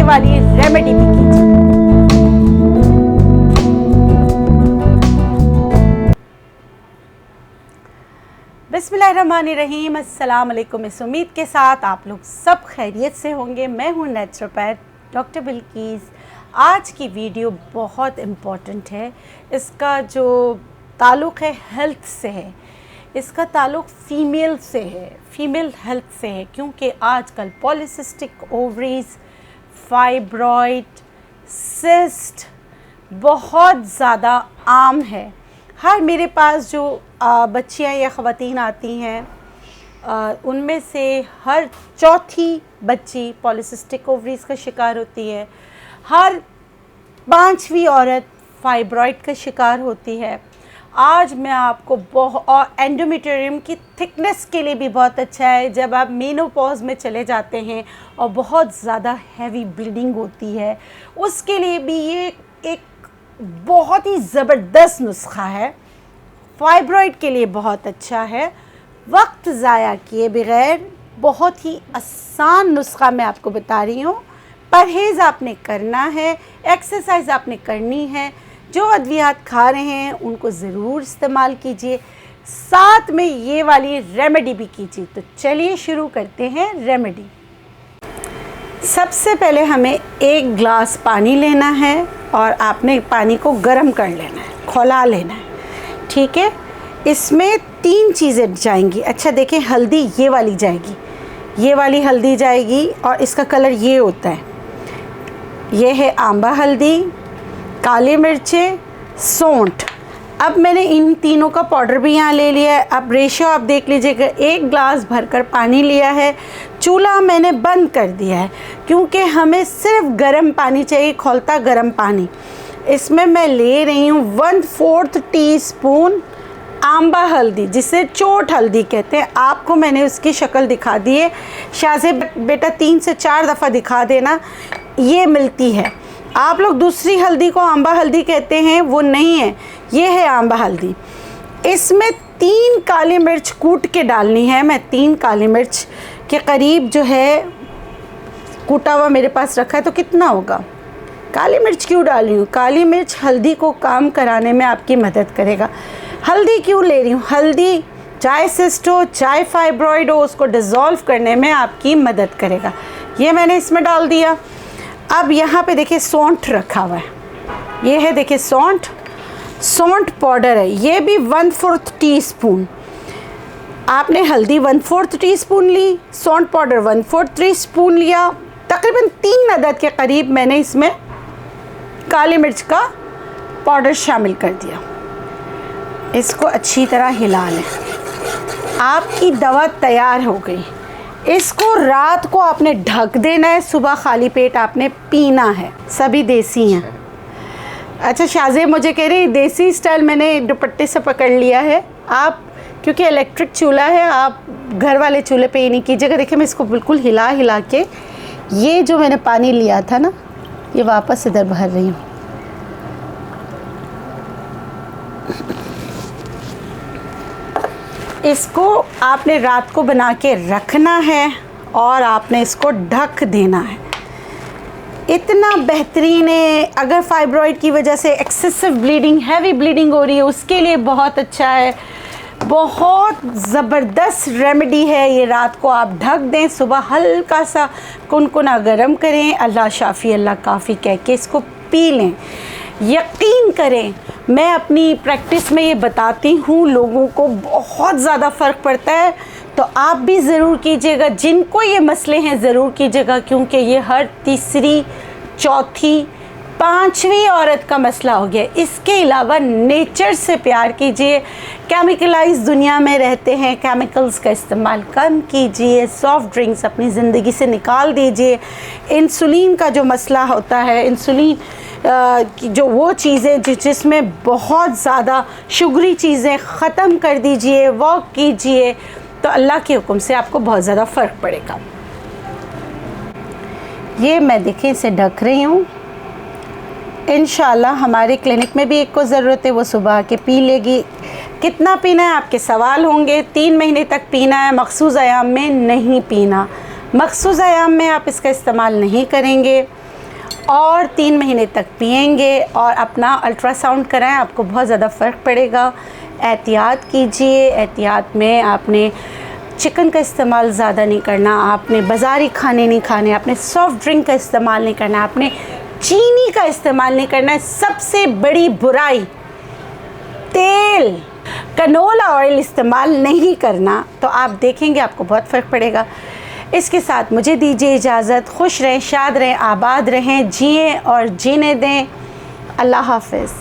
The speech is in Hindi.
ये वाली रेमेडी भी कीजिए। बिस्मिल्लाहिर्रहमानिर्रहीम, अस्सलाम वालेकुम। इस उम्मीद के साथ आप लोग सब खैरियत से होंगे। मैं हूँ नेचुरोपैथ डॉक्टर बिल्किस। आज की वीडियो बहुत इम्पॉर्टेंट है। इसका जो ताल्लुक़ है हेल्थ से है, इसका ताल्लुक़ फ़ीमेल से है, फ़ीमेल हेल्थ से है, क्योंकि आजकल पॉलीसिस्टिक ओवरीज़, फाइब्रॉइड, सिस्ट बहुत ज़्यादा आम है। हर मेरे पास जो बच्चियाँ या ख़वातीन आती हैं उनमें से हर चौथी बच्ची पॉलीसिस्टिक ओवरीज़ का शिकार होती है, हर पांचवी औरत फाइब्रॉइड का शिकार होती है। आज मैं आपको और एंडोमेट्रियम की थिकनेस के लिए भी बहुत अच्छा है। जब आप मेनोपॉज में चले जाते हैं और बहुत ज़्यादा हैवी ब्लीडिंग होती है, उसके लिए भी ये एक बहुत ही ज़बरदस्त नुस्खा है। फाइब्रॉइड के लिए बहुत अच्छा है। वक्त ज़ाया किए बगैर बहुत ही आसान नुस्खा मैं आपको बता रही हूँ। परहेज़ आपने करना है, एक्सरसाइज आपने करनी है। जो अद्वियात खा रहे हैं उनको ज़रूर इस्तेमाल कीजिए, साथ में ये वाली रेमेडी भी कीजिए। तो चलिए शुरू करते हैं रेमेडी। सबसे पहले हमें 1 गिलास पानी लेना है और आपने पानी को गर्म कर लेना है, खौला लेना है, ठीक है। इसमें 3 चीज़ें जाएंगी। अच्छा देखें, हल्दी ये वाली जाएगी, ये वाली हल्दी जाएगी और इसका कलर ये होता है। ये है आंबा हल्दी, काली मिर्चें, सौंठ। अब मैंने इन तीनों का पाउडर भी यहाँ ले लिया है। अब रेशो आप देख लीजिएगा, 1 गिलास भरकर पानी लिया है। चूल्हा मैंने बंद कर दिया है क्योंकि हमें सिर्फ गर्म पानी चाहिए, खौलता गर्म पानी। इसमें मैं ले रही हूँ 1/4 टीस्पून आंबा हल्दी, जिसे चोट हल्दी कहते हैं। आपको मैंने उसकी शक्ल दिखा दी है, शाज़े बेटा 3 से 4 दफ़ा दिखा देना। ये मिलती है, आप लोग दूसरी हल्दी को आंबा हल्दी कहते हैं, वो नहीं है, ये है आंबा हल्दी। इसमें 3 काली मिर्च कूट के डालनी है। मैं 3 काली मिर्च के करीब जो है कूटा हुआ मेरे पास रखा है। तो कितना होगा? काली मिर्च क्यों डाल रही हूँ? काली मिर्च हल्दी को काम कराने में आपकी मदद करेगा। हल्दी क्यों ले रही हूँ? हल्दी चाहे सिस्ट हो, चाहे फाइब्रॉइड हो, उसको डिज़ोल्व करने में आपकी मदद करेगा। ये मैंने इसमें डाल दिया। अब यहाँ पे देखिए सौंठ रखा हुआ है, ये है देखिए सौंठ, सौंठ पाउडर है, ये भी 1/4 टीस्पून। आपने हल्दी 1/4 टीस्पून ली, सौंठ पाउडर 1/4 टीस्पून लिया। तकरीबन 3 अदद के करीब मैंने इसमें काली मिर्च का पाउडर शामिल कर दिया। इसको अच्छी तरह हिला लें। आपकी दवा तैयार हो गई। इसको रात को आपने ढक देना है, सुबह खाली पेट आपने पीना है। सभी देसी हैं। अच्छा, शाज़े मुझे कह रही देसी स्टाइल मैंने दुपट्टे से पकड़ लिया है। आप क्योंकि इलेक्ट्रिक चूल्हा है, आप घर वाले चूल्हे पे ये नहीं कीजिएगा। देखिए मैं इसको बिल्कुल हिला हिला के ये जो मैंने पानी लिया था ना, ये वापस इधर भर रही हूँ। इसको आपने रात को बना के रखना है और आपने इसको ढक देना है। इतना बेहतरीन है। अगर फाइब्रॉइड की वजह से एक्सेसिव ब्लीडिंग, हैवी ब्लीडिंग हो रही है, उसके लिए बहुत अच्छा है। बहुत ज़बरदस्त रेमेडी है ये। रात को आप ढक दें, सुबह हल्का सा कुनकुना गरम करें, अल्लाह शाफ़ी अल्लाह काफ़ी कह के इसको पी लें। यकीन करें, मैं अपनी प्रैक्टिस में ये बताती हूँ, लोगों को बहुत ज़्यादा फ़र्क पड़ता है। तो आप भी ज़रूर कीजिएगा, जिनको ये मसले हैं ज़रूर कीजिएगा, क्योंकि ये हर तीसरी, चौथी, 5वीं औरत का मसला हो गया। इसके अलावा नेचर से प्यार कीजिए। केमिकलाइज दुनिया में रहते हैं, केमिकल्स का इस्तेमाल कम कीजिए। सॉफ्ट ड्रिंक्स अपनी ज़िंदगी से निकाल दीजिए। इंसुलिन का जो मसला होता है, इंसुलिन की जो वो चीज़ें जिसमें बहुत ज़्यादा शुगरी चीज़ें ख़त्म कर दीजिए। वॉक कीजिए, तो अल्लाह के हुक्म से आपको बहुत ज़्यादा फ़र्क पड़ेगा। ये मैं देखें इसे ढक रही हूँ। इंशाल्लाह हमारे क्लिनिक में भी एक को ज़रूरत है, वो सुबह के पी लेगी। कितना पीना है आपके सवाल होंगे। 3 महीने तक पीना है, मखसूस अयाम में नहीं पीना। मखसूस अयाम में आप इसका इस्तेमाल नहीं करेंगे। और 3 महीने तक पिएंगे और अपना अल्ट्रासाउंड कराएं, आपको बहुत ज़्यादा फ़र्क पड़ेगा। एहतियात कीजिए, एहतियात में आपने चिकन का इस्तेमाल ज़्यादा नहीं करना, आपने बाज़ारी खाने नहीं खाने, आपने सॉफ़्ट ड्रिंक का इस्तेमाल नहीं करना, आपने चीनी का इस्तेमाल नहीं करना है। सबसे बड़ी बुराई तेल, कनोला ऑयल इस्तेमाल नहीं करना। तो आप देखेंगे आपको बहुत फ़र्क पड़ेगा। इसके साथ मुझे दीजिए इजाज़त। खुश रहें, शाद रहें, आबाद रहें, जिएं और जीने दें। अल्लाह हाफ़िज़।